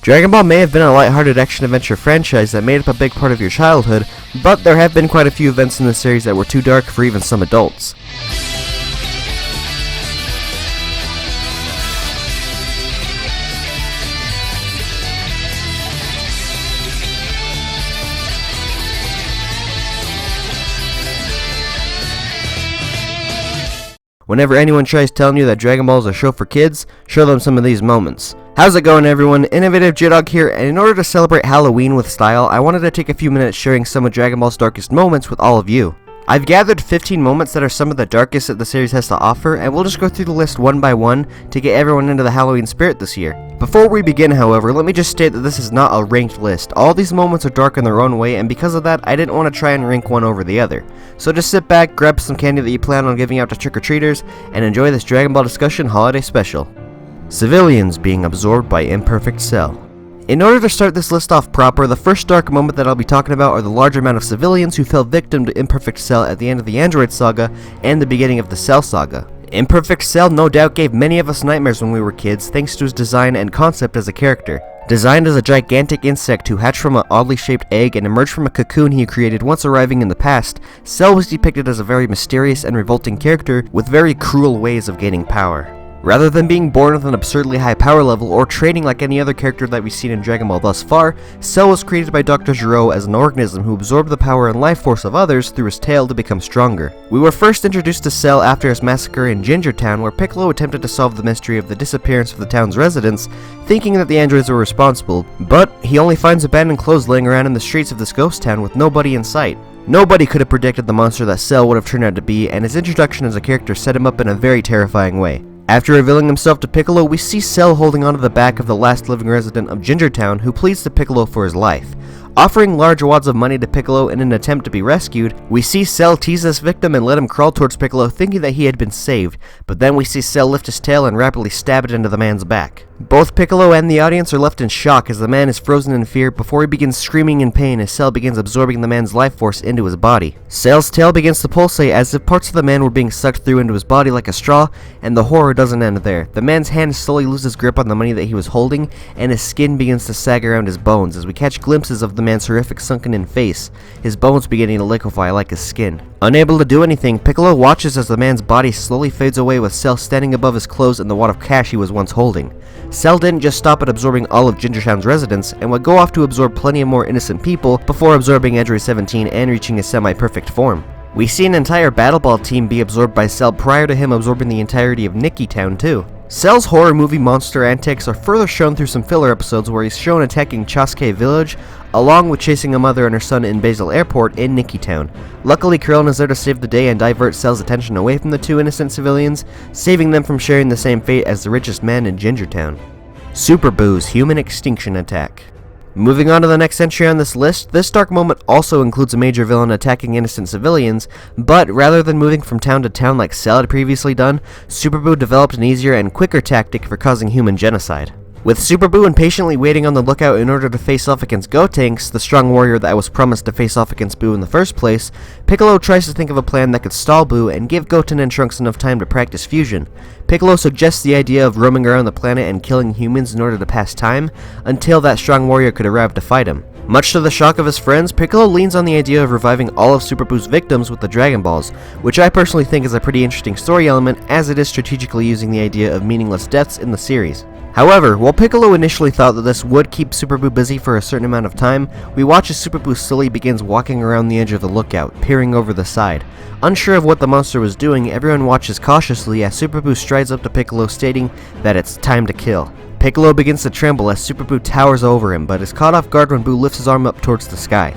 Dragon Ball may have been a lighthearted action-adventure franchise that made up a big part of your childhood, but there have been quite a few events in the series that were too dark for even some adults. Whenever anyone tries telling you that Dragon Ball is a show for kids, show them some of these moments. How's it going, everyone? Innovative J-Dog here, and in order to celebrate Halloween with style, I wanted to take a few minutes sharing some of Dragon Ball's darkest moments with all of you. I've gathered 15 moments that are some of the darkest that the series has to offer, and we'll just go through the list one by one to get everyone into the Halloween spirit this year. Before we begin, however, let me just state that this is not a ranked list. All these moments are dark in their own way, and because of that, I didn't want to try and rank one over the other. So just sit back, grab some candy that you plan on giving out to trick-or-treaters, and enjoy this Dragon Ball discussion holiday special. Civilians being absorbed by Imperfect Cell. In order to start this list off proper, the first dark moment that I'll be talking about are the large amount of civilians who fell victim to Imperfect Cell at the end of the Android Saga and the beginning of the Cell Saga. Imperfect Cell no doubt gave many of us nightmares when we were kids thanks to his design and concept as a character. Designed as a gigantic insect who hatched from an oddly shaped egg and emerged from a cocoon he created once arriving in the past, Cell was depicted as a very mysterious and revolting character with very cruel ways of gaining power. Rather than being born with an absurdly high power level or training like any other character that we've seen in Dragon Ball thus far, Cell was created by Dr. Gero as an organism who absorbed the power and life force of others through his tail to become stronger. We were first introduced to Cell after his massacre in Ginger Town, where Piccolo attempted to solve the mystery of the disappearance of the town's residents, thinking that the androids were responsible, but he only finds abandoned clothes laying around in the streets of this ghost town with nobody in sight. Nobody could have predicted the monster that Cell would have turned out to be, and his introduction as a character set him up in a very terrifying way. After revealing himself to Piccolo, we see Cell holding onto the back of the last living resident of Ginger Town, who pleads to Piccolo for his life. Offering large wads of money to Piccolo in an attempt to be rescued, we see Cell tease this victim and let him crawl towards Piccolo thinking that he had been saved, but then we see Cell lift his tail and rapidly stab it into the man's back. Both Piccolo and the audience are left in shock as the man is frozen in fear before he begins screaming in pain as Cell begins absorbing the man's life force into his body. Cell's tail begins to pulsate as if parts of the man were being sucked through into his body like a straw, and the horror doesn't end there. The man's hand slowly loses grip on the money that he was holding, and his skin begins to sag around his bones as we catch glimpses of the man's horrific sunken-in face, his bones beginning to liquefy like his skin. Unable to do anything, Piccolo watches as the man's body slowly fades away with Cell standing above his clothes and the wad of cash he was once holding. Cell didn't just stop at absorbing all of Ginger Town's residents, and would go off to absorb plenty of more innocent people before absorbing Android 17 and reaching his semi-perfect form. We see an entire Battle Ball team be absorbed by Cell prior to him absorbing the entirety of Nikki Town too. Cell's horror movie monster antics are further shown through some filler episodes where he's shown attacking Chasuke Village, along with chasing a mother and her son in Basel Airport in Nikki Town. Luckily, Krillin is there to save the day and divert Cell's attention away from the two innocent civilians, saving them from sharing the same fate as the richest man in Ginger Town. Super Boo's Human Extinction Attack. Moving on to the next entry on this list, this dark moment also includes a major villain attacking innocent civilians, but rather than moving from town to town like Cell had previously done, Super Boo developed an easier and quicker tactic for causing human genocide. With Super Boo impatiently waiting on the lookout in order to face off against Gotenks, the strong warrior that was promised to face off against Boo in the first place, Piccolo tries to think of a plan that could stall Boo and give Goten and Trunks enough time to practice fusion. Piccolo suggests the idea of roaming around the planet and killing humans in order to pass time, until that strong warrior could arrive to fight him. Much to the shock of his friends, Piccolo leans on the idea of reviving all of Super Boo's victims with the Dragon Balls, which I personally think is a pretty interesting story element as it is strategically using the idea of meaningless deaths in the series. However, while Piccolo initially thought that this would keep Super Boo busy for a certain amount of time, we watch as Super Boo slowly begins walking around the edge of the lookout, peering over the side. Unsure of what the monster was doing, everyone watches cautiously as Super Boo strides up to Piccolo stating that it's time to kill. Piccolo begins to tremble as Super Boo towers over him, but is caught off guard when Boo lifts his arm up towards the sky.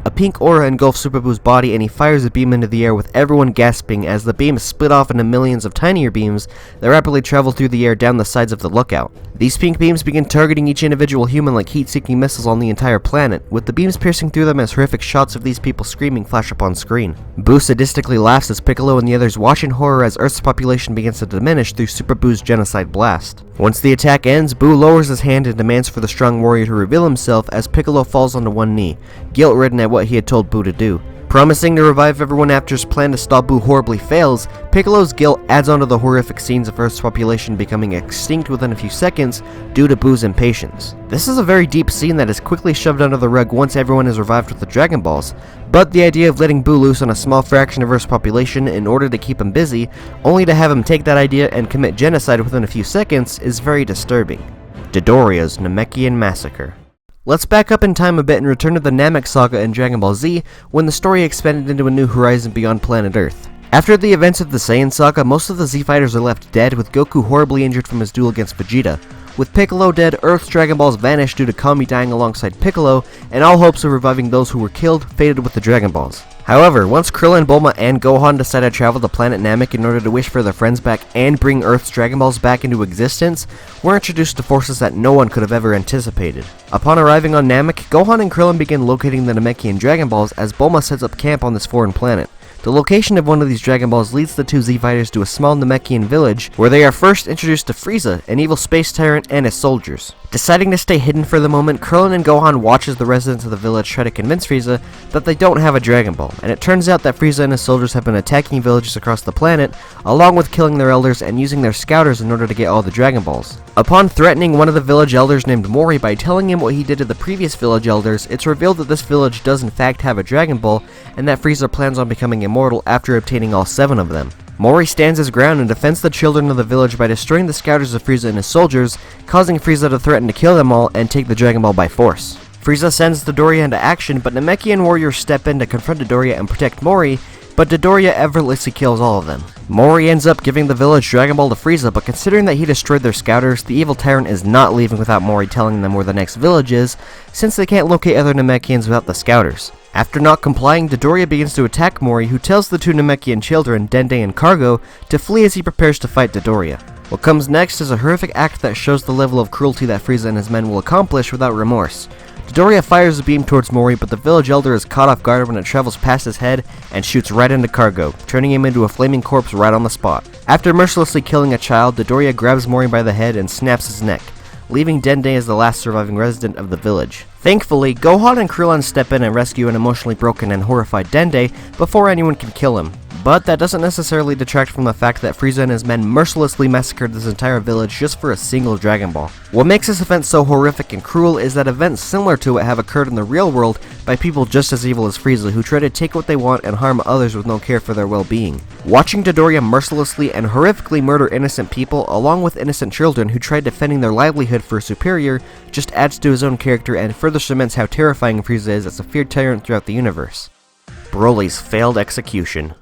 A pink aura engulfs Super Boo's body and he fires a beam into the air with everyone gasping as the beam is split off into millions of tinier beams that rapidly travel through the air down the sides of the lookout. These pink beams begin targeting each individual human like heat-seeking missiles on the entire planet, with the beams piercing through them as horrific shots of these people screaming flash up on screen. Boo sadistically laughs as Piccolo and the others watch in horror as Earth's population begins to diminish through Super Boo's genocide blast. Once the attack ends, Boo lowers his hand and demands for the strong warrior to reveal himself as Piccolo falls onto one knee, guilt-ridden at what he had told Boo to do. Promising to revive everyone after his plan to stop Boo horribly fails, Piccolo's guilt adds on to the horrific scenes of Earth's population becoming extinct within a few seconds due to Boo's impatience. This is a very deep scene that is quickly shoved under the rug once everyone is revived with the Dragon Balls, but the idea of letting Boo loose on a small fraction of Earth's population in order to keep him busy, only to have him take that idea and commit genocide within a few seconds, is very disturbing. Dodoria's Namekian Massacre. Let's back up in time a bit and return to the Namek Saga in Dragon Ball Z, when the story expanded into a new horizon beyond planet Earth. After the events of the Saiyan Saga, most of the Z fighters are left dead, with Goku horribly injured from his duel against Vegeta. With Piccolo dead, Earth's Dragon Balls vanished due to Kami dying alongside Piccolo, and all hopes of reviving those who were killed faded with the Dragon Balls. However, once Krillin, Bulma, and Gohan decided to travel to planet Namek in order to wish for their friends back and bring Earth's Dragon Balls back into existence, we're introduced to forces that no one could have ever anticipated. Upon arriving on Namek, Gohan and Krillin begin locating the Namekian Dragon Balls as Bulma sets up camp on this foreign planet. The location of one of these Dragon Balls leads the two Z fighters to a small Namekian village, where they are first introduced to Frieza, an evil space tyrant, and his soldiers. Deciding to stay hidden for the moment, Krillin and Gohan watch as the residents of the village try to convince Frieza that they don't have a Dragon Ball, and it turns out that Frieza and his soldiers have been attacking villages across the planet, along with killing their elders and using their scouters in order to get all the Dragon Balls. Upon threatening one of the village elders named Mori by telling him what he did to the previous village elders, it's revealed that this village does in fact have a Dragon Ball, and that Frieza plans on becoming immortal after obtaining all 7 of them. Mori stands his ground and defends the children of the village by destroying the scouters of Frieza and his soldiers, causing Frieza to threaten to kill them all and take the Dragon Ball by force. Frieza sends Dodoria into action, but Namekian warriors step in to confront Dodoria and protect Mori, but Dodoria effortlessly kills all of them. Mori ends up giving the village Dragon Ball to Frieza, but considering that he destroyed their scouters, the evil tyrant is not leaving without Mori telling them where the next village is, since they can't locate other Namekians without the scouters. After not complying, Dodoria begins to attack Mori, who tells the two Namekian children, Dende and Cargo, to flee as he prepares to fight Dodoria. What comes next is a horrific act that shows the level of cruelty that Frieza and his men will accomplish without remorse. Dodoria fires a beam towards Mori, but the village elder is caught off guard when it travels past his head and shoots right into Cargo, turning him into a flaming corpse right on the spot. After mercilessly killing a child, Dodoria grabs Mori by the head and snaps his neck, leaving Dende as the last surviving resident of the village. Thankfully, Gohan and Krillin step in and rescue an emotionally broken and horrified Dende before anyone can kill him. But that doesn't necessarily detract from the fact that Frieza and his men mercilessly massacred this entire village just for a single Dragon Ball. What makes this event so horrific and cruel is that events similar to it have occurred in the real world by people just as evil as Frieza, who try to take what they want and harm others with no care for their well-being. Watching Dodoria mercilessly and horrifically murder innocent people, along with innocent children who tried defending their livelihood for a superior, just adds to his own character and further cements how terrifying Frieza is as a feared tyrant throughout the universe. Broly's failed execution.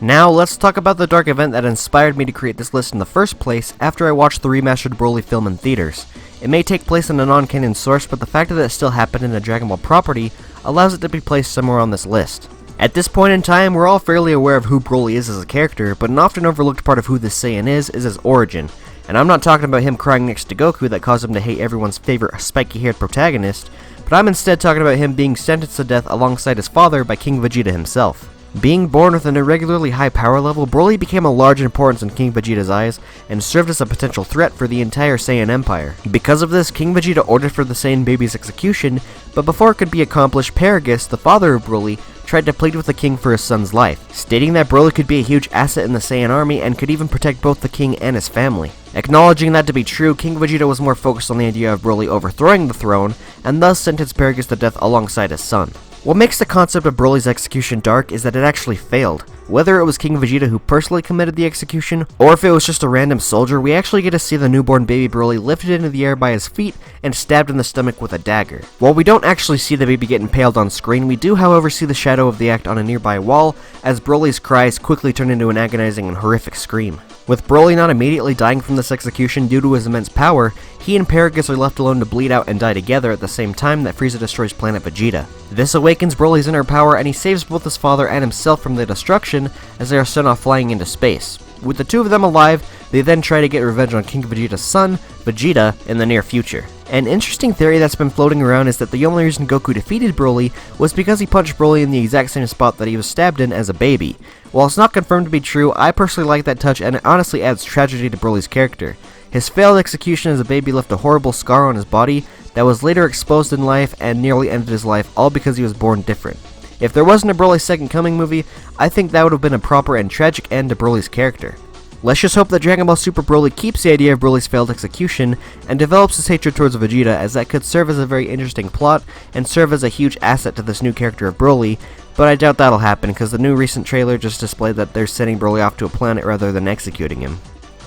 Now, let's talk about the dark event that inspired me to create this list in the first place after I watched the remastered Broly film in theaters. It may take place in a non-canon source, but the fact that it still happened in a Dragon Ball property allows it to be placed somewhere on this list. At this point in time, we're all fairly aware of who Broly is as a character, but an often overlooked part of who this Saiyan is his origin. And I'm not talking about him crying next to Goku that caused him to hate everyone's favorite spiky-haired protagonist, but I'm instead talking about him being sentenced to death alongside his father by King Vegeta himself. Being born with an irregularly high power level, Broly became a large importance in King Vegeta's eyes and served as a potential threat for the entire Saiyan Empire. Because of this, King Vegeta ordered for the Saiyan baby's execution, but before it could be accomplished, Paragus, the father of Broly, tried to plead with the king for his son's life, stating that Broly could be a huge asset in the Saiyan army and could even protect both the king and his family. Acknowledging that to be true, King Vegeta was more focused on the idea of Broly overthrowing the throne, and thus sentenced Paragus to death alongside his son. What makes the concept of Broly's execution dark is that it actually failed. Whether it was King Vegeta who personally committed the execution, or if it was just a random soldier, we actually get to see the newborn baby Broly lifted into the air by his feet and stabbed in the stomach with a dagger. While we don't actually see the baby get impaled on screen, we do however see the shadow of the act on a nearby wall, as Broly's cries quickly turn into an agonizing and horrific scream. With Broly not immediately dying from this execution due to his immense power, he and Paragus are left alone to bleed out and die together at the same time that Frieza destroys planet Vegeta. This awakens Broly's inner power and he saves both his father and himself from the destruction as they are sent off flying into space. With the two of them alive, they then try to get revenge on King Vegeta's son, Vegeta, in the near future. An interesting theory that's been floating around is that the only reason Goku defeated Broly was because he punched Broly in the exact same spot that he was stabbed in as a baby. While it's not confirmed to be true, I personally like that touch and it honestly adds tragedy to Broly's character. His failed execution as a baby left a horrible scar on his body that was later exposed in life and nearly ended his life, all because he was born different. If there wasn't a Broly Second Coming movie, I think that would have been a proper and tragic end to Broly's character. Let's just hope that Dragon Ball Super Broly keeps the idea of Broly's failed execution and develops his hatred towards Vegeta, as that could serve as a very interesting plot and serve as a huge asset to this new character of Broly, but I doubt that'll happen because the new recent trailer just displayed that they're sending Broly off to a planet rather than executing him.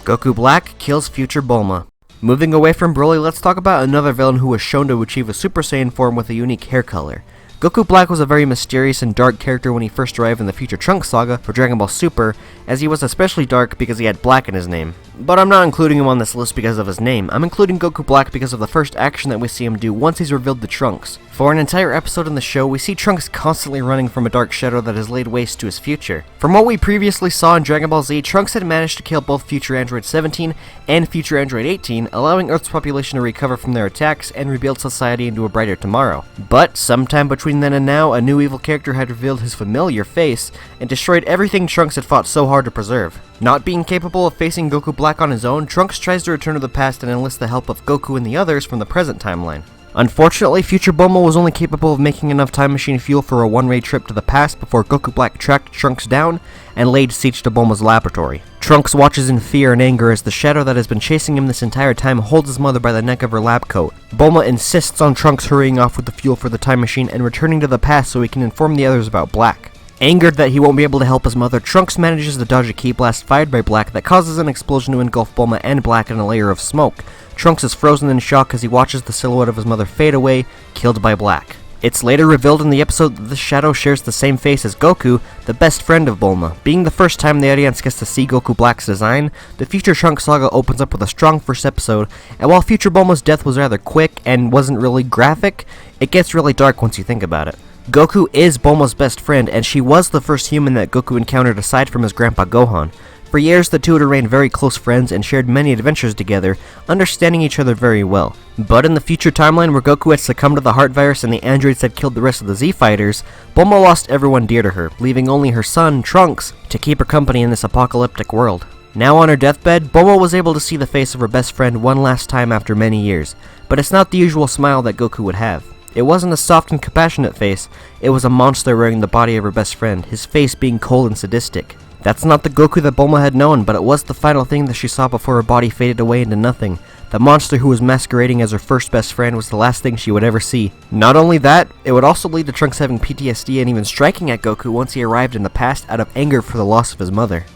Goku Black kills future Bulma. Moving away from Broly, let's talk about another villain who was shown to achieve a Super Saiyan form with a unique hair color. Goku Black was a very mysterious and dark character when he first arrived in the Future Trunks saga for Dragon Ball Super, as he was especially dark because he had black in his name. But I'm not including him on this list because of his name. I'm including Goku Black because of the first action that we see him do once he's revealed to Trunks. For an entire episode in the show, we see Trunks constantly running from a dark shadow that has laid waste to his future. From what we previously saw in Dragon Ball Z, Trunks had managed to kill both Future Android 17 and Future Android 18, allowing Earth's population to recover from their attacks and rebuild society into a brighter tomorrow. But sometime between then and now, a new evil character had revealed his familiar face and destroyed everything Trunks had fought so hard to preserve. Not being capable of facing Goku Black on his own, Trunks tries to return to the past and enlist the help of Goku and the others from the present timeline. Unfortunately, future Bulma was only capable of making enough time machine fuel for a one-way trip to the past before Goku Black tracked Trunks down and laid siege to Bulma's laboratory. Trunks watches in fear and anger as the shadow that has been chasing him this entire time holds his mother by the neck of her lab coat. Bulma insists on Trunks hurrying off with the fuel for the time machine and returning to the past so he can inform the others about Black. Angered that he won't be able to help his mother, Trunks manages to dodge a ki blast fired by Black that causes an explosion to engulf Bulma and Black in a layer of smoke. Trunks is frozen in shock as he watches the silhouette of his mother fade away, killed by Black. It's later revealed in the episode that this shadow shares the same face as Goku, the best friend of Bulma. Being the first time the audience gets to see Goku Black's design, the Future Trunks saga opens up with a strong first episode, and while Future Bulma's death was rather quick and wasn't really graphic, it gets really dark once you think about it. Goku is Bulma's best friend, and she was the first human that Goku encountered aside from his grandpa Gohan. For years, the two had remained very close friends and shared many adventures together, understanding each other very well. But in the future timeline where Goku had succumbed to the heart virus and the androids had killed the rest of the Z-Fighters, Bulma lost everyone dear to her, leaving only her son, Trunks, to keep her company in this apocalyptic world. Now on her deathbed, Bulma was able to see the face of her best friend one last time after many years, but it's not the usual smile that Goku would have. It wasn't a soft and compassionate face, it was a monster wearing the body of her best friend, his face being cold and sadistic. That's not the Goku that Bulma had known, but it was the final thing that she saw before her body faded away into nothing. The monster who was masquerading as her first best friend was the last thing she would ever see. Not only that, it would also lead to Trunks having PTSD and even striking at Goku once he arrived in the past out of anger for the loss of his mother.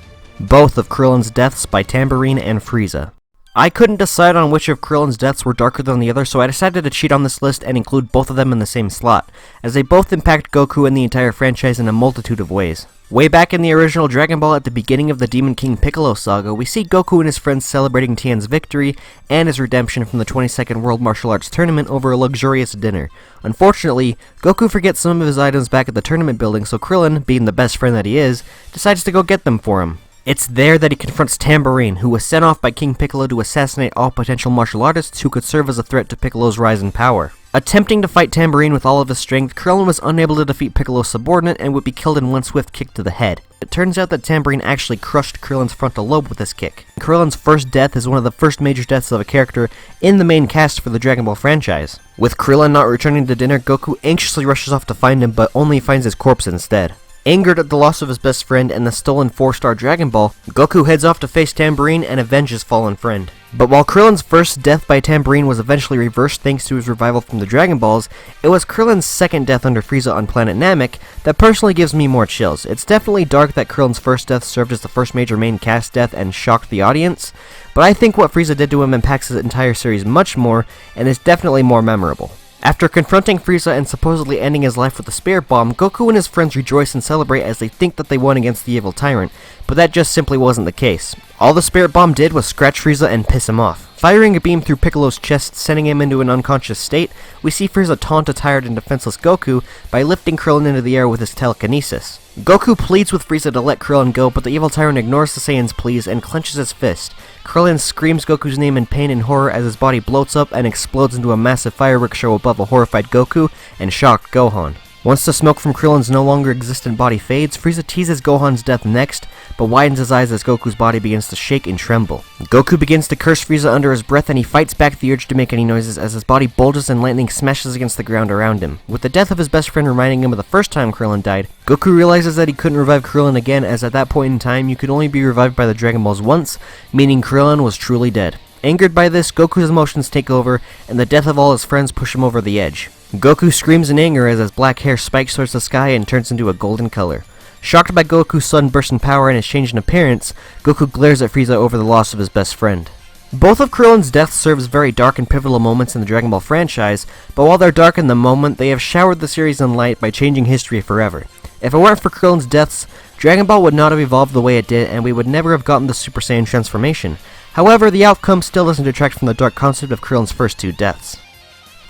Both of Krillin's deaths by Tambourine and Frieza. I couldn't decide on which of Krillin's deaths were darker than the other, so I decided to cheat on this list and include both of them in the same slot, as they both impact Goku and the entire franchise in a multitude of ways. Way back in the original Dragon Ball at the beginning of the Demon King Piccolo saga, we see Goku and his friends celebrating Tien's victory and his redemption from the 22nd World Martial Arts Tournament over a luxurious dinner. Unfortunately, Goku forgets some of his items back at the tournament building, so Krillin, being the best friend that he is, decides to go get them for him. It's there that he confronts Tambourine, who was sent off by King Piccolo to assassinate all potential martial artists who could serve as a threat to Piccolo's rise in power. Attempting to fight Tambourine with all of his strength, Krillin was unable to defeat Piccolo's subordinate and would be killed in one swift kick to the head. It turns out that Tambourine actually crushed Krillin's frontal lobe with this kick. Krillin's first death is one of the first major deaths of a character in the main cast for the Dragon Ball franchise. With Krillin not returning to dinner, Goku anxiously rushes off to find him, but only finds his corpse instead. Angered at the loss of his best friend and the stolen 4-star Dragon Ball, Goku heads off to face Tambourine and avenge his fallen friend. But while Krillin's first death by Tambourine was eventually reversed thanks to his revival from the Dragon Balls, it was Krillin's second death under Frieza on planet Namek that personally gives me more chills. It's definitely dark that Krillin's first death served as the first major main cast death and shocked the audience, but I think what Frieza did to him impacts his entire series much more and is definitely more memorable. After confronting Frieza and supposedly ending his life with the Spirit Bomb, Goku and his friends rejoice and celebrate as they think that they won against the evil tyrant, but that just simply wasn't the case. All the Spirit Bomb did was scratch Frieza and piss him off. Firing a beam through Piccolo's chest, sending him into an unconscious state, we see Frieza taunt a tired and defenseless Goku by lifting Krillin into the air with his telekinesis. Goku pleads with Frieza to let Krillin go, but the evil tyrant ignores the Saiyan's pleas and clenches his fist. Krillin screams Goku's name in pain and horror as his body bloats up and explodes into a massive fireworks show above a horrified Goku and shocked Gohan. Once the smoke from Krillin's no longer existent body fades, Frieza teases Gohan's death next, but widens his eyes as Goku's body begins to shake and tremble. Goku begins to curse Frieza under his breath, and he fights back the urge to make any noises as his body bulges and lightning smashes against the ground around him. With the death of his best friend reminding him of the first time Krillin died, Goku realizes that he couldn't revive Krillin again, as at that point in time you could only be revived by the Dragon Balls once, meaning Krillin was truly dead. Angered by this, Goku's emotions take over, and the death of all his friends push him over the edge. Goku screams in anger as his black hair spikes towards the sky and turns into a golden color. Shocked by Goku's sudden burst in power and his change in appearance, Goku glares at Frieza over the loss of his best friend. Both of Krillin's deaths serve as very dark and pivotal moments in the Dragon Ball franchise, but while they're dark in the moment, they have showered the series in light by changing history forever. If it weren't for Krillin's deaths, Dragon Ball would not have evolved the way it did, and we would never have gotten the Super Saiyan transformation. However, the outcome still doesn't detract from the dark concept of Krillin's first two deaths.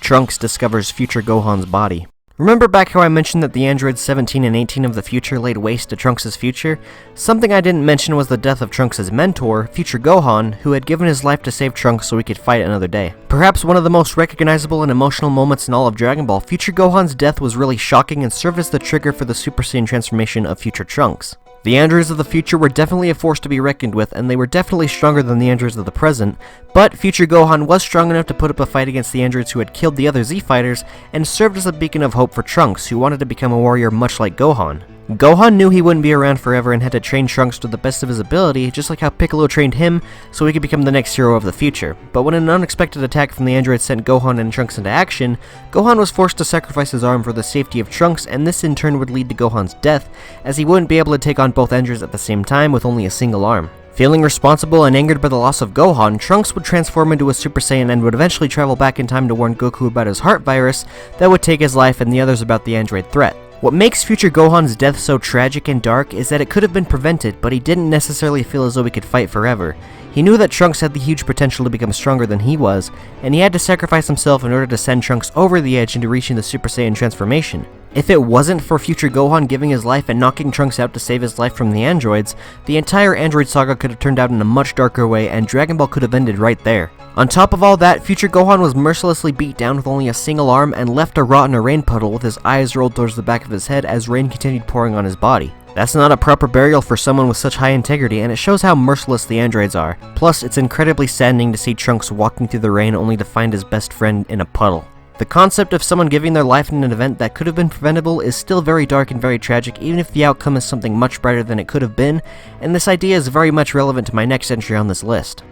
Trunks discovers future Gohan's body. Remember back how I mentioned that the androids 17 and 18 of the future laid waste to Trunks' future? Something I didn't mention was the death of Trunks' mentor, future Gohan, who had given his life to save Trunks so he could fight another day. Perhaps one of the most recognizable and emotional moments in all of Dragon Ball, future Gohan's death was really shocking and served as the trigger for the Super Saiyan transformation of future Trunks. The androids of the future were definitely a force to be reckoned with, and they were definitely stronger than the androids of the present, but future Gohan was strong enough to put up a fight against the androids who had killed the other Z fighters, and served as a beacon of hope for Trunks, who wanted to become a warrior much like Gohan. Gohan knew he wouldn't be around forever and had to train Trunks to the best of his ability, just like how Piccolo trained him so he could become the next hero of the future. But when an unexpected attack from the androids sent Gohan and Trunks into action, Gohan was forced to sacrifice his arm for the safety of Trunks, and this in turn would lead to Gohan's death, as he wouldn't be able to take on both androids at the same time with only a single arm. Feeling responsible and angered by the loss of Gohan, Trunks would transform into a Super Saiyan and would eventually travel back in time to warn Goku about his heart virus that would take his life and the others about the android threat. What makes future Gohan's death so tragic and dark is that it could have been prevented, but he didn't necessarily feel as though he could fight forever. He knew that Trunks had the huge potential to become stronger than he was, and he had to sacrifice himself in order to send Trunks over the edge into reaching the Super Saiyan transformation. If it wasn't for future Gohan giving his life and knocking Trunks out to save his life from the androids, the entire android saga could have turned out in a much darker way, and Dragon Ball could have ended right there. On top of all that, future Gohan was mercilessly beat down with only a single arm and left to rot in a rain puddle with his eyes rolled towards the back of his head as rain continued pouring on his body. That's not a proper burial for someone with such high integrity, and it shows how merciless the androids are. Plus, it's incredibly saddening to see Trunks walking through the rain only to find his best friend in a puddle. The concept of someone giving their life in an event that could have been preventable is still very dark and very tragic, even if the outcome is something much brighter than it could have been, and this idea is very much relevant to my next entry on this list.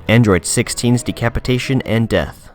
Android 16's decapitation and death.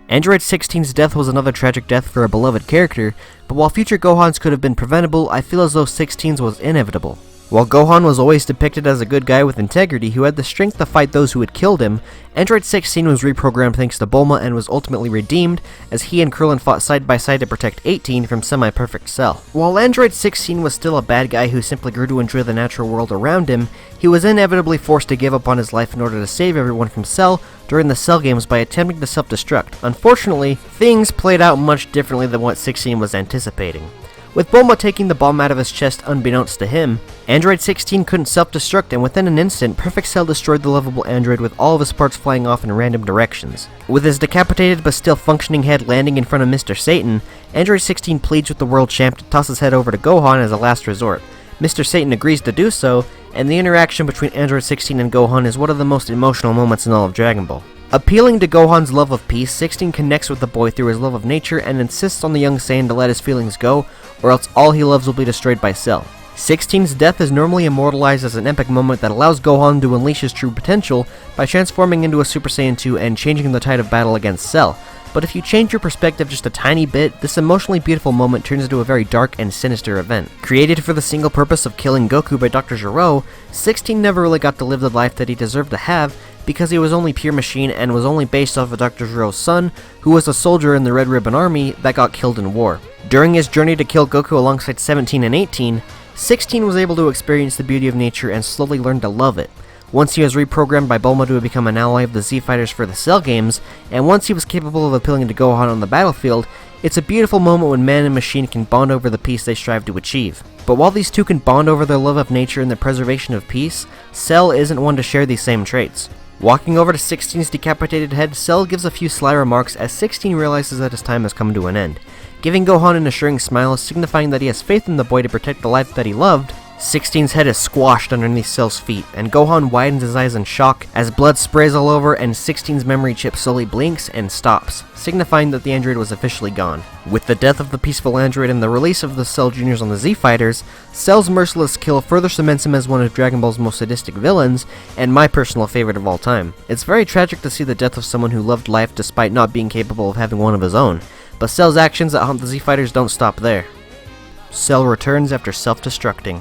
Android 16's death was another tragic death for a beloved character, but while future Gohan's could have been preventable, I feel as though 16's was inevitable. While Gohan was always depicted as a good guy with integrity who had the strength to fight those who had killed him, Android 16 was reprogrammed thanks to Bulma and was ultimately redeemed as he and Krillin fought side by side to protect 18 from semi-perfect Cell. While Android 16 was still a bad guy who simply grew to enjoy the natural world around him, he was inevitably forced to give up on his life in order to save everyone from Cell during the Cell games by attempting to self-destruct. Unfortunately, things played out much differently than what 16 was anticipating. With Bulma taking the bomb out of his chest unbeknownst to him, Android 16 couldn't self-destruct, and within an instant, Perfect Cell destroyed the lovable android with all of his parts flying off in random directions. With his decapitated but still functioning head landing in front of Mr. Satan, Android 16 pleads with the world champ to toss his head over to Gohan as a last resort. Mr. Satan agrees to do so, and the interaction between Android 16 and Gohan is one of the most emotional moments in all of Dragon Ball. Appealing to Gohan's love of peace, 16 connects with the boy through his love of nature and insists on the young Saiyan to let his feelings go, or else all he loves will be destroyed by Cell. 16's death is normally immortalized as an epic moment that allows Gohan to unleash his true potential by transforming into a Super Saiyan 2 and changing the tide of battle against Cell. But if you change your perspective just a tiny bit, this emotionally beautiful moment turns into a very dark and sinister event. Created for the single purpose of killing Goku by Dr. Gero, 16 never really got to live the life that he deserved to have because he was only pure machine and was only based off of Dr. Gero's son, who was a soldier in the Red Ribbon Army that got killed in war. During his journey to kill Goku alongside 17 and 18, 16 was able to experience the beauty of nature and slowly learn to love it. Once he was reprogrammed by Bulma to become an ally of the Z Fighters for the Cell games, and once he was capable of appealing to Gohan on the battlefield, it's a beautiful moment when man and machine can bond over the peace they strive to achieve. But while these two can bond over their love of nature and the preservation of peace, Cell isn't one to share these same traits. Walking over to 16's decapitated head, Cell gives a few sly remarks as 16 realizes that his time has come to an end. Giving Gohan an assuring smile, signifying that he has faith in the boy to protect the life that he loved, 16's head is squashed underneath Cell's feet, and Gohan widens his eyes in shock as blood sprays all over and 16's memory chip slowly blinks and stops, signifying that the android was officially gone. With the death of the peaceful android and the release of the Cell Juniors on the Z Fighters, Cell's merciless kill further cements him as one of Dragon Ball's most sadistic villains, and my personal favorite of all time. It's very tragic to see the death of someone who loved life despite not being capable of having one of his own, but Cell's actions that haunt the Z Fighters don't stop there. Cell returns after self-destructing.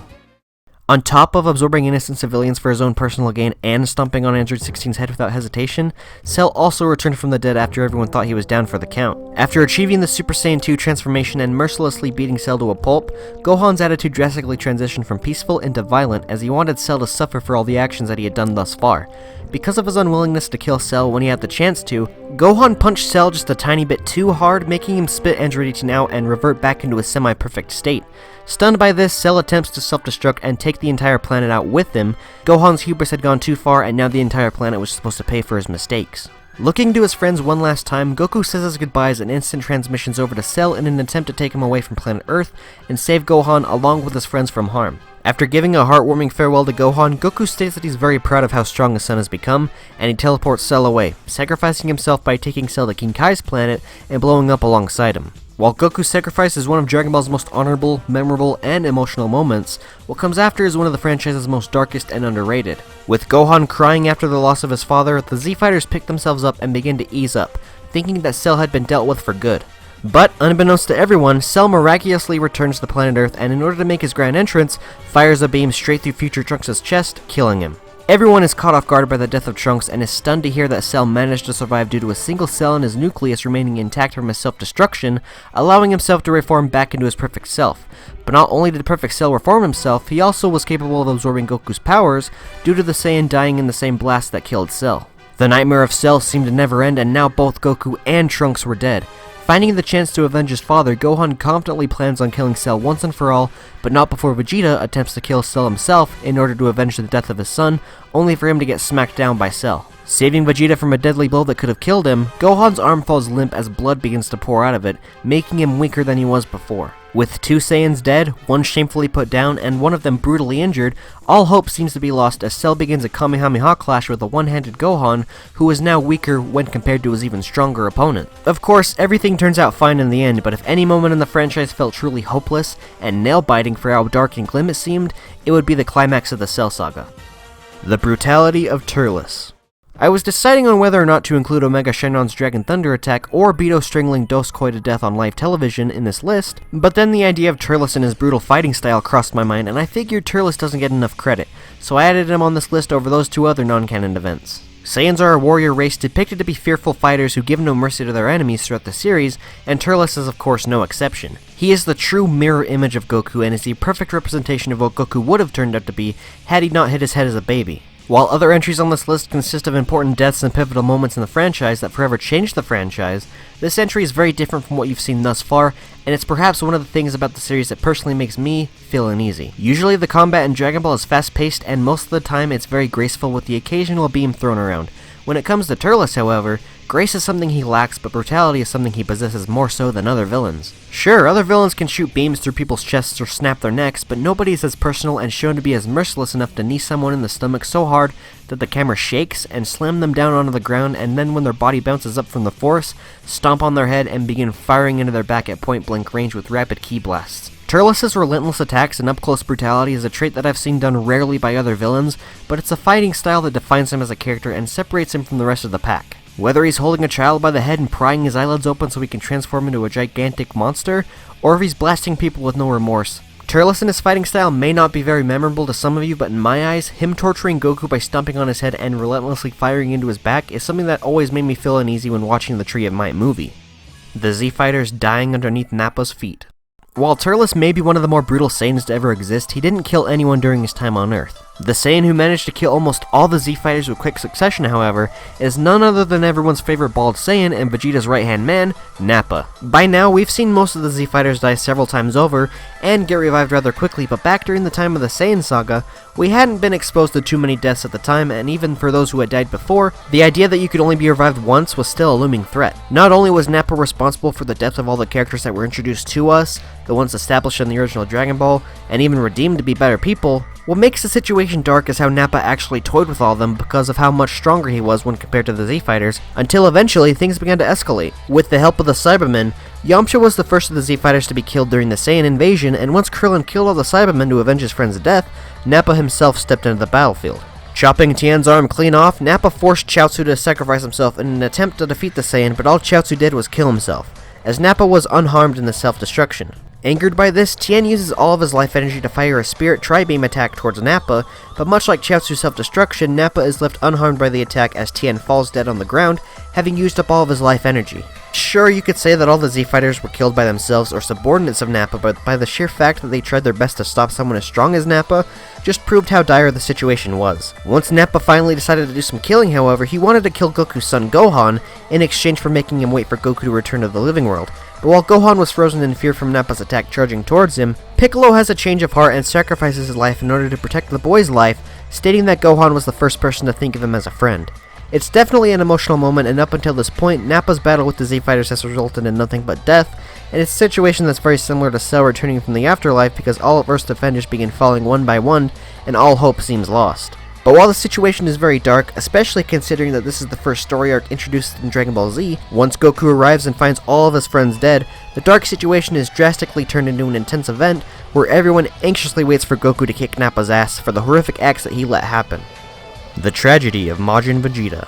On top of absorbing innocent civilians for his own personal gain and stomping on Android 16's head without hesitation, Cell also returned from the dead after everyone thought he was down for the count. After achieving the Super Saiyan 2 transformation and mercilessly beating Cell to a pulp, Gohan's attitude drastically transitioned from peaceful into violent as he wanted Cell to suffer for all the actions that he had done thus far. Because of his unwillingness to kill Cell when he had the chance to, Gohan punched Cell just a tiny bit too hard, making him spit Android 18 out and revert back into a semi-perfect state. Stunned by this, Cell attempts to self-destruct and take the entire planet out with him. Gohan's hubris had gone too far, and now the entire planet was supposed to pay for his mistakes. Looking to his friends one last time, Goku says his goodbyes and instant transmissions over to Cell in an attempt to take him away from planet Earth and save Gohan along with his friends from harm. After giving a heartwarming farewell to Gohan, Goku states that he's very proud of how strong his son has become, and he teleports Cell away, sacrificing himself by taking Cell to King Kai's planet and blowing up alongside him. While Goku's sacrifice is one of Dragon Ball's most honorable, memorable, and emotional moments, what comes after is one of the franchise's most darkest and underrated. With Gohan crying after the loss of his father, the Z Fighters pick themselves up and begin to ease up, thinking that Cell had been dealt with for good. But, unbeknownst to everyone, Cell miraculously returns to planet Earth and in order to make his grand entrance, fires a beam straight through future Trunks' chest, killing him. Everyone is caught off guard by the death of Trunks and is stunned to hear that Cell managed to survive due to a single cell in his nucleus remaining intact from his self-destruction, allowing himself to reform back into his perfect self. But not only did Perfect Cell reform himself, he also was capable of absorbing Goku's powers due to the Saiyan dying in the same blast that killed Cell. The nightmare of Cell seemed to never end, and now both Goku and Trunks were dead. Finding the chance to avenge his father, Gohan confidently plans on killing Cell once and for all, but not before Vegeta attempts to kill Cell himself in order to avenge the death of his son, only for him to get smacked down by Cell. Saving Vegeta from a deadly blow that could have killed him, Gohan's arm falls limp as blood begins to pour out of it, making him weaker than he was before. With two Saiyans dead, one shamefully put down, and one of them brutally injured, all hope seems to be lost as Cell begins a Kamehameha clash with a one-handed Gohan, who is now weaker when compared to his even stronger opponent. Of course, everything turns out fine in the end, but if any moment in the franchise felt truly hopeless and nail-biting for how dark and grim it seemed, it would be the climax of the Cell Saga. The brutality of Turles. I was deciding on whether or not to include Omega Shenron's Dragon Thunder attack or Beto strangling Doskoi to death on live television in this list, but then the idea of Turles and his brutal fighting style crossed my mind, and I figured Turles doesn't get enough credit, so I added him on this list over those two other non-canon events. Saiyans are a warrior race depicted to be fearful fighters who give no mercy to their enemies throughout the series, and Turles is of course no exception. He is the true mirror image of Goku and is the perfect representation of what Goku would have turned out to be had he not hit his head as a baby. While other entries on this list consist of important deaths and pivotal moments in the franchise that forever changed the franchise, this entry is very different from what you've seen thus far, and it's perhaps one of the things about the series that personally makes me feel uneasy. Usually the combat in Dragon Ball is fast-paced, and most of the time it's very graceful with the occasional beam thrown around. When it comes to Turles, however, grace is something he lacks, but brutality is something he possesses more so than other villains. Sure, other villains can shoot beams through people's chests or snap their necks, but nobody is as personal and shown to be as merciless enough to knee someone in the stomach so hard that the camera shakes and slam them down onto the ground, and then when their body bounces up from the force, stomp on their head and begin firing into their back at point-blank range with rapid ki blasts. Turles' relentless attacks and up-close brutality is a trait that I've seen done rarely by other villains, but it's a fighting style that defines him as a character and separates him from the rest of the pack. Whether he's holding a child by the head and prying his eyelids open so he can transform into a gigantic monster, or if he's blasting people with no remorse, Turles and his fighting style may not be very memorable to some of you, but in my eyes, him torturing Goku by stomping on his head and relentlessly firing into his back is something that always made me feel uneasy when watching the Tree of Might movie. The Z Fighters dying underneath Nappa's feet. While Turles may be one of the more brutal Saiyans to ever exist, he didn't kill anyone during his time on Earth. The Saiyan who managed to kill almost all the Z Fighters with quick succession, however, is none other than everyone's favorite bald Saiyan and Vegeta's right-hand man, Nappa. By now, we've seen most of the Z Fighters die several times over, and get revived rather quickly, but back during the time of the Saiyan saga, we hadn't been exposed to too many deaths at the time, and even for those who had died before, the idea that you could only be revived once was still a looming threat. Not only was Nappa responsible for the death of all the characters that were introduced to us, the ones established in the original Dragon Ball, and even redeemed to be better people, what makes the situation dark is how Nappa actually toyed with all of them because of how much stronger he was when compared to the Z Fighters, until eventually things began to escalate. With the help of the Cybermen, Yamcha was the first of the Z Fighters to be killed during the Saiyan invasion, and once Krillin killed all the Cybermen to avenge his friend's death, Nappa himself stepped into the battlefield. Chopping Tien's arm clean off, Nappa forced Chaozu to sacrifice himself in an attempt to defeat the Saiyan, but all Chaozu did was kill himself, as Nappa was unharmed in the self-destruction. Angered by this, Tien uses all of his life energy to fire a Spirit Tri-Beam attack towards Nappa, but much like Chaozu's self-destruction, Nappa is left unharmed by the attack as Tien falls dead on the ground, having used up all of his life energy. Sure, you could say that all the Z Fighters were killed by themselves or subordinates of Nappa, but by the sheer fact that they tried their best to stop someone as strong as Nappa, just proved how dire the situation was. Once Nappa finally decided to do some killing, however, he wanted to kill Goku's son Gohan in exchange for making him wait for Goku to return to the living world. But while Gohan was frozen in fear from Nappa's attack charging towards him, Piccolo has a change of heart and sacrifices his life in order to protect the boy's life, stating that Gohan was the first person to think of him as a friend. It's definitely an emotional moment, and up until this point, Nappa's battle with the Z Fighters has resulted in nothing but death, and it's a situation that's very similar to Cell returning from the afterlife because all of Earth's defenders begin falling one by one, and all hope seems lost. But while the situation is very dark, especially considering that this is the first story arc introduced in Dragon Ball Z, once Goku arrives and finds all of his friends dead, the dark situation is drastically turned into an intense event where everyone anxiously waits for Goku to kick Nappa's ass for the horrific acts that he let happen. The Tragedy of Majin Vegeta.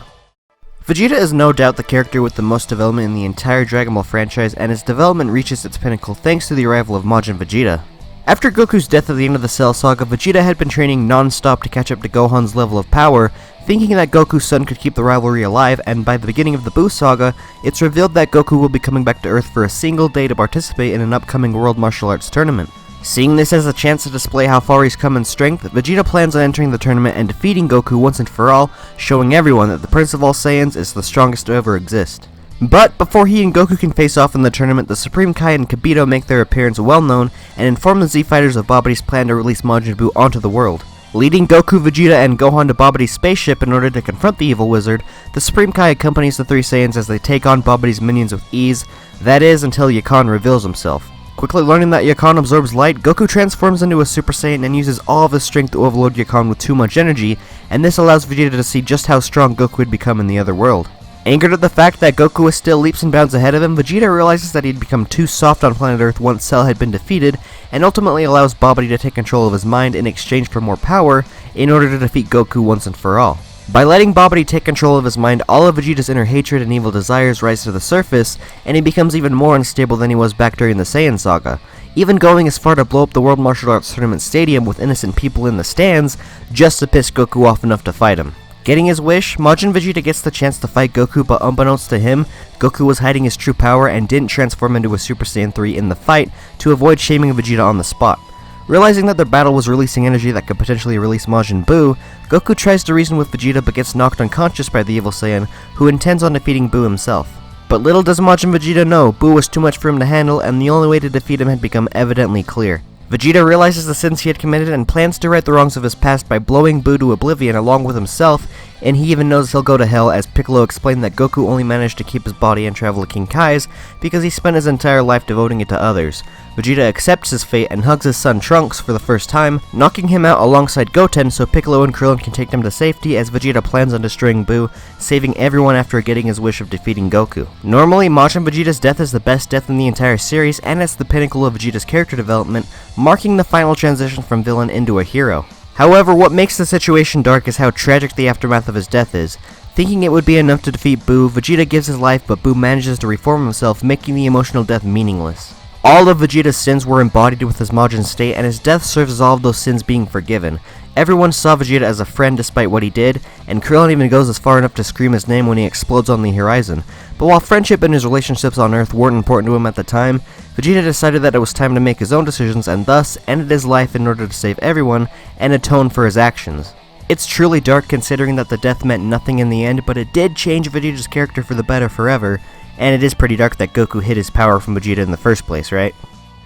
Vegeta is no doubt the character with the most development in the entire Dragon Ball franchise, and his development reaches its pinnacle thanks to the arrival of Majin Vegeta. After Goku's death at the end of the Cell Saga, Vegeta had been training non-stop to catch up to Gohan's level of power, thinking that Goku's son could keep the rivalry alive, and by the beginning of the Buu Saga, it's revealed that Goku will be coming back to Earth for a single day to participate in an upcoming World Martial Arts tournament. Seeing this as a chance to display how far he's come in strength, Vegeta plans on entering the tournament and defeating Goku once and for all, showing everyone that the Prince of all Saiyans is the strongest to ever exist. But before he and Goku can face off in the tournament, the Supreme Kai and Kibito make their appearance well known and inform the Z Fighters of Babidi's plan to release Majin Buu onto the world. Leading Goku, Vegeta, and Gohan to Babidi's spaceship in order to confront the evil wizard, the Supreme Kai accompanies the three Saiyans as they take on Babidi's minions with ease, that is, until Yakan reveals himself. Quickly learning that Yakan absorbs light, Goku transforms into a Super Saiyan and uses all of his strength to overload Yakan with too much energy, and this allows Vegeta to see just how strong Goku had become in the other world. Angered at the fact that Goku is still leaps and bounds ahead of him, Vegeta realizes that he'd become too soft on planet Earth once Cell had been defeated, and ultimately allows Babidi to take control of his mind in exchange for more power in order to defeat Goku once and for all. By letting Babidi take control of his mind, all of Vegeta's inner hatred and evil desires rise to the surface, and he becomes even more unstable than he was back during the Saiyan Saga, even going as far to blow up the World Martial Arts Tournament Stadium with innocent people in the stands just to piss Goku off enough to fight him. Getting his wish, Majin Vegeta gets the chance to fight Goku, but unbeknownst to him, Goku was hiding his true power and didn't transform into a Super Saiyan 3 in the fight to avoid shaming Vegeta on the spot. Realizing that their battle was releasing energy that could potentially release Majin Buu, Goku tries to reason with Vegeta but gets knocked unconscious by the evil Saiyan, who intends on defeating Buu himself. But little does Majin Vegeta know, Buu was too much for him to handle, and the only way to defeat him had become evidently clear. Vegeta realizes the sins he had committed and plans to right the wrongs of his past by blowing Buu to oblivion along with himself, and he even knows he'll go to hell, as Piccolo explained that Goku only managed to keep his body and travel to King Kai's because he spent his entire life devoting it to others. Vegeta accepts his fate and hugs his son Trunks for the first time, knocking him out alongside Goten so Piccolo and Krillin can take them to safety as Vegeta plans on destroying Buu, saving everyone after getting his wish of defeating Goku. Normally, Majin Vegeta's death is the best death in the entire series, and it's the pinnacle of Vegeta's character development, marking the final transition from villain into a hero. However, what makes the situation dark is how tragic the aftermath of his death is. Thinking it would be enough to defeat Buu, Vegeta gives his life, but Buu manages to reform himself, making the emotional death meaningless. All of Vegeta's sins were embodied with his Majin state, and his death serves as all of those sins being forgiven. Everyone saw Vegeta as a friend despite what he did, and Krillin even goes as far enough to scream his name when he explodes on the horizon. But while friendship and his relationships on Earth weren't important to him at the time, Vegeta decided that it was time to make his own decisions and thus ended his life in order to save everyone and atone for his actions. It's truly dark considering that the death meant nothing in the end, but it did change Vegeta's character for the better forever, and it is pretty dark that Goku hid his power from Vegeta in the first place, right?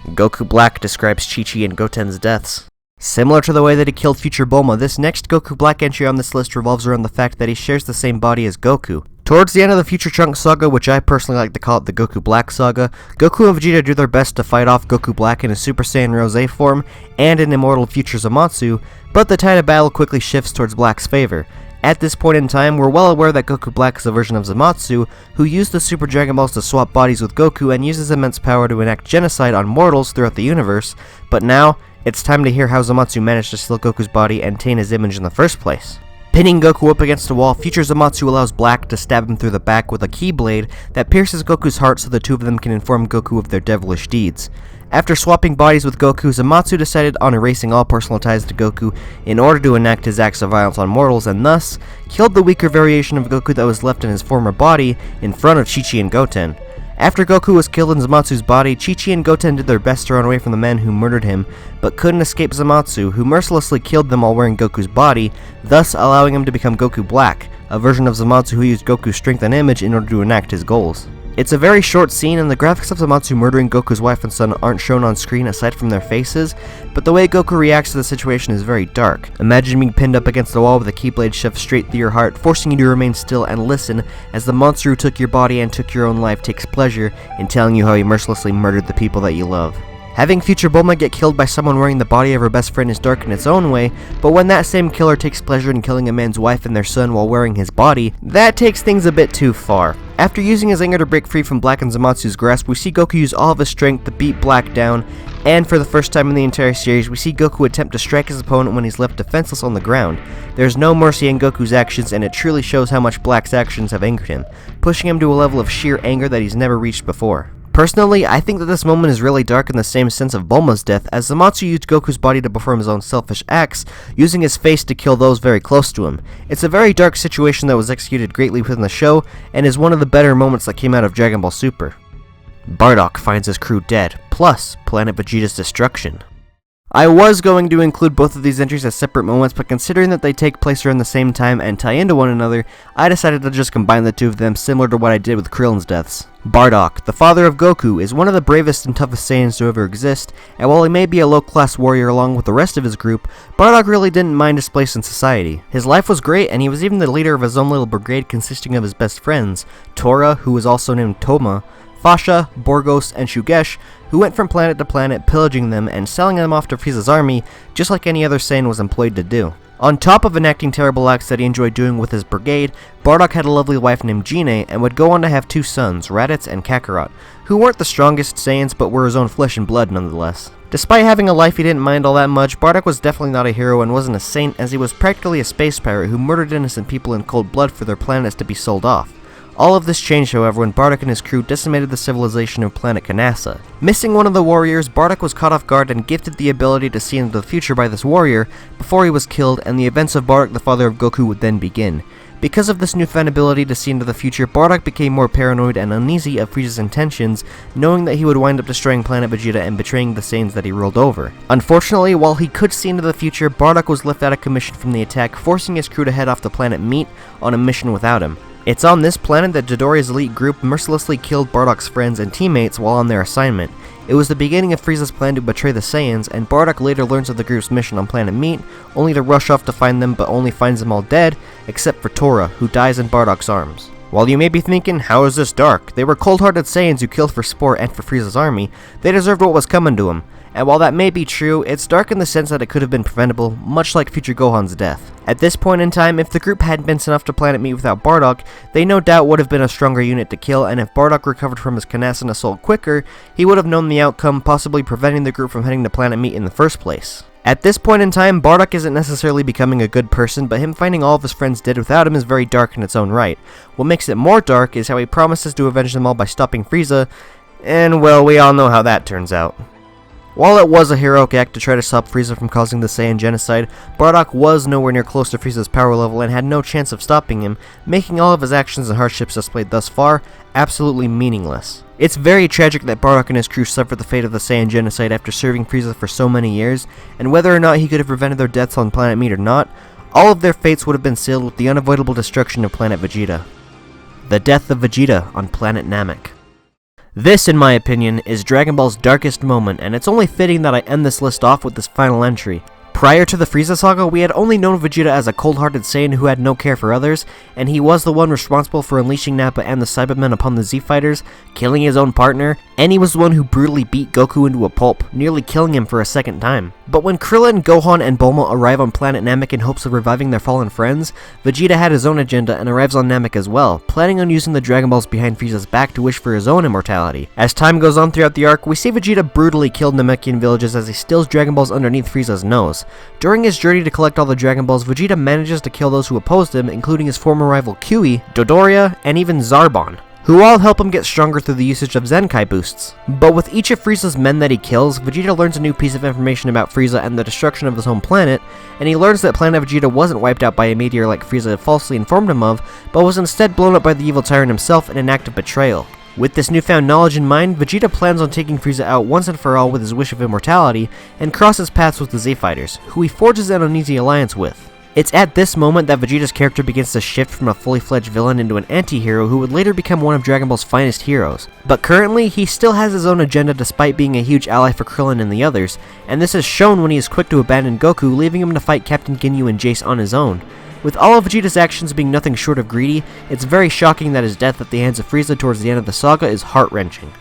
Goku Black describes Chi-Chi and Goten's deaths. Similar to the way that he killed future Bulma, this next Goku Black entry on this list revolves around the fact that he shares the same body as Goku. Towards the end of the Future Trunks saga, which I personally like to call it the Goku Black saga, Goku and Vegeta do their best to fight off Goku Black in his Super Saiyan Rose form and in immortal future Zamasu, but the tide of battle quickly shifts towards Black's favor. At this point in time, we're well aware that Goku Black is a version of Zamasu, who used the Super Dragon Balls to swap bodies with Goku and uses immense power to enact genocide on mortals throughout the universe, but now, it's time to hear how Zamasu managed to steal Goku's body and taint his image in the first place. Pinning Goku up against a wall, future Zamasu allows Black to stab him through the back with a keyblade that pierces Goku's heart so the two of them can inform Goku of their devilish deeds. After swapping bodies with Goku, Zamasu decided on erasing all personal ties to Goku in order to enact his acts of violence on mortals and thus killed the weaker variation of Goku that was left in his former body in front of Chi-Chi and Goten. After Goku was killed in Zamatsu's body, Chi-Chi and Goten did their best to run away from the men who murdered him, but couldn't escape Zamatsu, who mercilessly killed them while wearing Goku's body, thus allowing him to become Goku Black, a version of Zamatsu who used Goku's strength and image in order to enact his goals. It's a very short scene, and the graphics of Zamatsu murdering Goku's wife and son aren't shown on screen aside from their faces, but the way Goku reacts to the situation is very dark. Imagine being pinned up against the wall with a keyblade shoved straight through your heart, forcing you to remain still and listen as the monster who took your body and took your own life takes pleasure in telling you how he mercilessly murdered the people that you love. Having future Bulma get killed by someone wearing the body of her best friend is dark in its own way, but when that same killer takes pleasure in killing a man's wife and their son while wearing his body, that takes things a bit too far. After using his anger to break free from Black and Zamatsu's grasp, we see Goku use all of his strength to beat Black down, and for the first time in the entire series, we see Goku attempt to strike his opponent when he's left defenseless on the ground. There's no mercy in Goku's actions, and it truly shows how much Black's actions have angered him, pushing him to a level of sheer anger that he's never reached before. Personally, I think that this moment is really dark in the same sense of Bulma's death, as Zamatsu used Goku's body to perform his own selfish acts, using his face to kill those very close to him. It's a very dark situation that was executed greatly within the show, and is one of the better moments that came out of Dragon Ball Super. Bardock finds his crew dead, plus Planet Vegeta's destruction. I was going to include both of these entries as separate moments, but considering that they take place around the same time and tie into one another, I decided to just combine the two of them similar to what I did with Krillin's deaths. Bardock, the father of Goku, is one of the bravest and toughest Saiyans to ever exist, and while he may be a low-class warrior along with the rest of his group, Bardock really didn't mind his place in society. His life was great, and he was even the leader of his own little brigade consisting of his best friends, Tora, who was also named Toma, Fasha, Borgos, and Shugesh, who went from planet to planet pillaging them and selling them off to Frieza's army, just like any other Saiyan was employed to do. On top of enacting terrible acts that he enjoyed doing with his brigade, Bardock had a lovely wife named Jine and would go on to have two sons, Raditz and Kakarot, who weren't the strongest Saiyans but were his own flesh and blood nonetheless. Despite having a life he didn't mind all that much, Bardock was definitely not a hero and wasn't a saint, as he was practically a space pirate who murdered innocent people in cold blood for their planets to be sold off. All of this changed, however, when Bardock and his crew decimated the civilization of planet Kanasa. Missing one of the warriors, Bardock was caught off guard and gifted the ability to see into the future by this warrior before he was killed, and the events of Bardock, the father of Goku, would then begin. Because of this newfound ability to see into the future, Bardock became more paranoid and uneasy of Frieza's intentions, knowing that he would wind up destroying Planet Vegeta and betraying the Saiyans that he ruled over. Unfortunately, while he could see into the future, Bardock was left out of commission from the attack, forcing his crew to head off to planet Meat on a mission without him. It's on this planet that Jidoria's elite group mercilessly killed Bardock's friends and teammates while on their assignment. It was the beginning of Frieza's plan to betray the Saiyans, and Bardock later learns of the group's mission on planet Meat, only to rush off to find them, but only finds them all dead, except for Tora, who dies in Bardock's arms. While you may be thinking, how is this dark? They were cold-hearted Saiyans who killed for sport and for Frieza's army. They deserved what was coming to them. And while that may be true, it's dark in the sense that it could have been preventable, much like future Gohan's death. At this point in time, if the group hadn't been sent off to Planet Meat without Bardock, they no doubt would have been a stronger unit to kill, and if Bardock recovered from his Kanasan assault quicker, he would have known the outcome, possibly preventing the group from heading to Planet Meat in the first place. At this point in time, Bardock isn't necessarily becoming a good person, but him finding all of his friends dead without him is very dark in its own right. What makes it more dark is how he promises to avenge them all by stopping Frieza, and well, we all know how that turns out. While it was a heroic act to try to stop Frieza from causing the Saiyan genocide, Bardock was nowhere near close to Frieza's power level and had no chance of stopping him, making all of his actions and hardships displayed thus far absolutely meaningless. It's very tragic that Bardock and his crew suffered the fate of the Saiyan genocide after serving Frieza for so many years, and whether or not he could have prevented their deaths on Planet Meat or not, all of their fates would have been sealed with the unavoidable destruction of Planet Vegeta. The death of Vegeta on Planet Namek. This, in my opinion, is Dragon Ball's darkest moment, and it's only fitting that I end this list off with this final entry. Prior to the Frieza saga, we had only known Vegeta as a cold-hearted Saiyan who had no care for others, and he was the one responsible for unleashing Nappa and the Cybermen upon the Z-Fighters, killing his own partner, and he was the one who brutally beat Goku into a pulp, nearly killing him for a second time. But when Krillin, Gohan, and Bulma arrive on planet Namek in hopes of reviving their fallen friends, Vegeta had his own agenda and arrives on Namek as well, planning on using the Dragon Balls behind Frieza's back to wish for his own immortality. As time goes on throughout the arc, we see Vegeta brutally kill Namekian villages as he steals Dragon Balls underneath Frieza's nose. During his journey to collect all the Dragon Balls, Vegeta manages to kill those who opposed him, including his former rival Kui, Dodoria, and even Zarbon, who all help him get stronger through the usage of Zenkai boosts. But with each of Frieza's men that he kills, Vegeta learns a new piece of information about Frieza and the destruction of his home planet, and he learns that Planet Vegeta wasn't wiped out by a meteor like Frieza had falsely informed him of, but was instead blown up by the evil tyrant himself in an act of betrayal. With this newfound knowledge in mind, Vegeta plans on taking Frieza out once and for all with his wish of immortality, and crosses paths with the Z-Fighters, who he forges an uneasy alliance with. It's at this moment that Vegeta's character begins to shift from a fully fledged villain into an anti-hero who would later become one of Dragon Ball's finest heroes. But currently, he still has his own agenda despite being a huge ally for Krillin and the others, and this is shown when he is quick to abandon Goku, leaving him to fight Captain Ginyu and Jace on his own. With all of Vegeta's actions being nothing short of greedy, it's very shocking that his death at the hands of Frieza towards the end of the saga is heart-wrenching.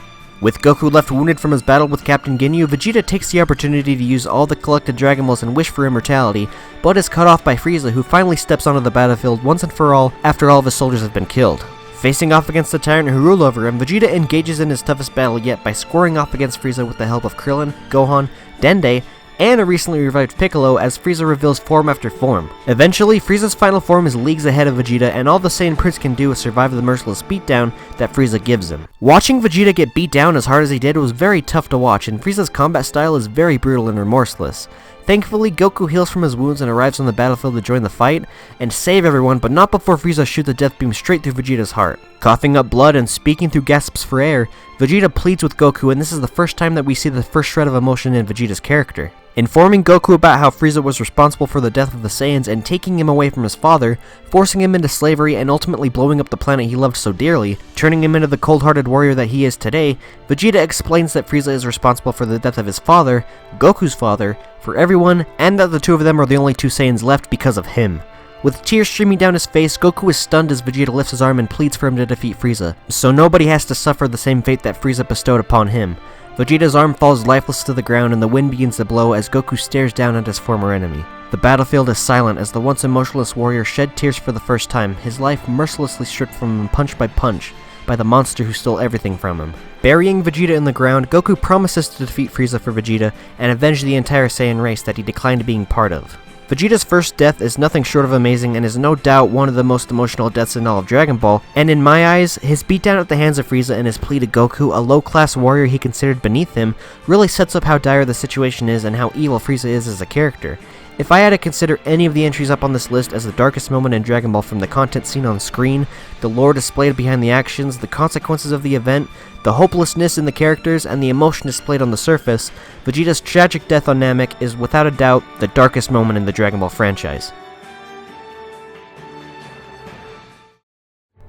With Goku left wounded from his battle with Captain Ginyu, Vegeta takes the opportunity to use all the collected Dragon Balls and wish for immortality, but is cut off by Frieza, who finally steps onto the battlefield once and for all after all of his soldiers have been killed. Facing off against the tyrant who ruled over him, Vegeta engages in his toughest battle yet by scoring off against Frieza with the help of Krillin, Gohan, Dende, and a recently revived Piccolo as Frieza reveals form after form. Eventually, Frieza's final form is leagues ahead of Vegeta, and all the Saiyan Prince can do is survive the merciless beatdown that Frieza gives him. Watching Vegeta get beat down as hard as he did was very tough to watch, and Frieza's combat style is very brutal and remorseless. Thankfully, Goku heals from his wounds and arrives on the battlefield to join the fight and save everyone, but not before Frieza shoots a death beam straight through Vegeta's heart. Coughing up blood and speaking through gasps for air, Vegeta pleads with Goku, and this is the first time that we see the first shred of emotion in Vegeta's character. Informing Goku about how Frieza was responsible for the death of the Saiyans and taking him away from his father, forcing him into slavery and ultimately blowing up the planet he loved so dearly, turning him into the cold-hearted warrior that he is today, Vegeta explains that Frieza is responsible for the death of his father, Goku's father, for everyone, and that the two of them are the only two Saiyans left because of him. With tears streaming down his face, Goku is stunned as Vegeta lifts his arm and pleads for him to defeat Frieza, so nobody has to suffer the same fate that Frieza bestowed upon him. Vegeta's arm falls lifeless to the ground and the wind begins to blow as Goku stares down at his former enemy. The battlefield is silent as the once emotionless warrior shed tears for the first time, his life mercilessly stripped from him punch by punch by the monster who stole everything from him. Burying Vegeta in the ground, Goku promises to defeat Frieza for Vegeta and avenge the entire Saiyan race that he declined being part of. Vegeta's first death is nothing short of amazing and is no doubt one of the most emotional deaths in all of Dragon Ball, and in my eyes, his beatdown at the hands of Frieza and his plea to Goku, a low-class warrior he considered beneath him, really sets up how dire the situation is and how evil Frieza is as a character. If I had to consider any of the entries up on this list as the darkest moment in Dragon Ball from the content seen on screen, the lore displayed behind the actions, the consequences of the event, the hopelessness in the characters, and the emotion displayed on the surface, Vegeta's tragic death on Namek is without a doubt the darkest moment in the Dragon Ball franchise.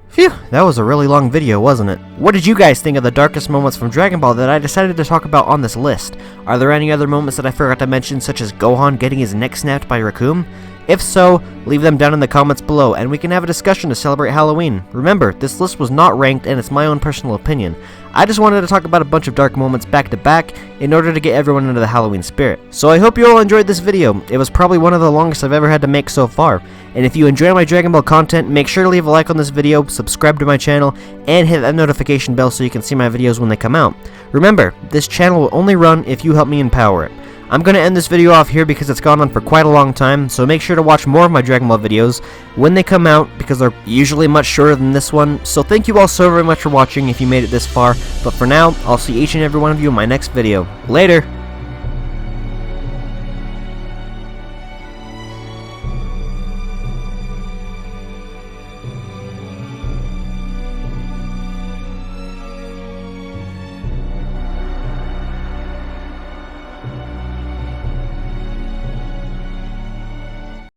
Phew, that was a really long video, wasn't it? What did you guys think of the darkest moments from Dragon Ball that I decided to talk about on this list? Are there any other moments that I forgot to mention, such as Gohan getting his neck snapped by Raccoon? If so, leave them down in the comments below, and we can have a discussion to celebrate Halloween. Remember, this list was not ranked, and it's my own personal opinion. I just wanted to talk about a bunch of dark moments back to back in order to get everyone into the Halloween spirit. So I hope you all enjoyed this video. It was probably one of the longest I've ever had to make so far. And if you enjoy my Dragon Ball content, make sure to leave a like on this video, subscribe to my channel, and hit that notification bell so you can see my videos when they come out. Remember, this channel will only run if you help me empower it. I'm going to end this video off here because it's gone on for quite a long time, so make sure to watch more of my Dragon Ball videos when they come out, because they're usually much shorter than this one. So thank you all so very much for watching if you made it this far, but for now, I'll see each and every one of you in my next video. Later!